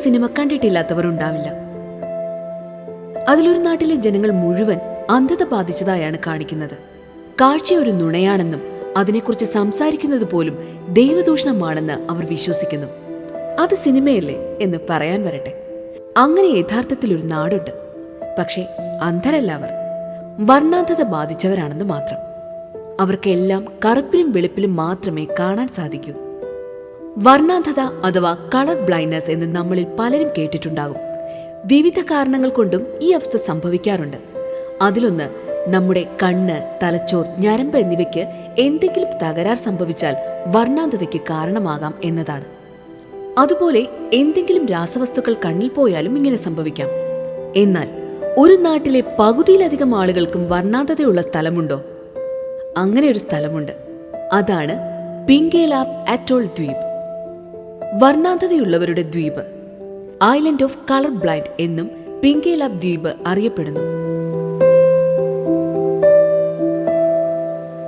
Cinema കണ്ടിട്ടില്ലാത്തവർ ഉണ്ടാവില്ല. അതിലൊരു നാട്ടിലെ ജനങ്ങൾ മുഴുവൻ അന്ധത ബാധിച്ചതായാണ് കാണിക്കുന്നത്. കാഴ്ച ഒരു നുണയാണെന്നും അതിനെക്കുറിച്ച് സംസാരിക്കുന്നത് പോലും ദൈവദൂഷണമാണെന്ന് അവർ വിശ്വസിക്കുന്നു. അത് സിനിമയല്ലേ എന്ന് പറയാൻ വരട്ടെ. അങ്ങനെ യഥാർത്ഥത്തിൽ ഒരു നാടുണ്ട്. പക്ഷേ അന്ധരല്ല അവർ, വർണ്ണാന്ധത ബാധിച്ചവരാണെന്ന് മാത്രം. അവർക്കെല്ലാം കറുപ്പിലും വെളുപ്പിലും മാത്രമേ കാണാൻ സാധിക്കൂ. വർണ്ണാന്ധത അഥവാ കളർ ബ്ലൈൻഡ്നസ് എന്ന് നമ്മളിൽ പലരും കേട്ടിട്ടുണ്ടാകും. വിവിധ കാരണങ്ങൾ കൊണ്ടും ഈ അവസ്ഥ സംഭവിക്കാറുണ്ട്. അതിലൊന്ന് നമ്മുടെ കണ്ണ്, തലച്ചോർ, ഞരമ്പ് എന്നിവയ്ക്ക് എന്തെങ്കിലും തകരാർ സംഭവിച്ചാൽ വർണ്ണാന്ധതയ്ക്ക് കാരണമാകാം എന്നതാണ്. അതുപോലെ എന്തെങ്കിലും രാസവസ്തുക്കൾ കണ്ണിൽ പോയാലും ഇങ്ങനെ സംഭവിക്കാം. എന്നാൽ ഒരു നാട്ടിലെ പകുതിയിലധികം ആളുകൾക്കും വർണ്ണാന്ധതയുള്ള സ്ഥലമുണ്ടോ? അങ്ങനെ ഒരു സ്ഥലമുണ്ട്. അതാണ് പിങ്കേലാബ് അറ്റോൾ ദ്വീപ്. വർണ്ണാന്ധതയുള്ളവരുടെ ദ്വീപ്, ഐലൻഡ് ഓഫ് കളർ ബ്ലൈൻഡ് എന്നും പിങ്കേലാബ് ദ്വീപ് അറിയപ്പെടുന്നു.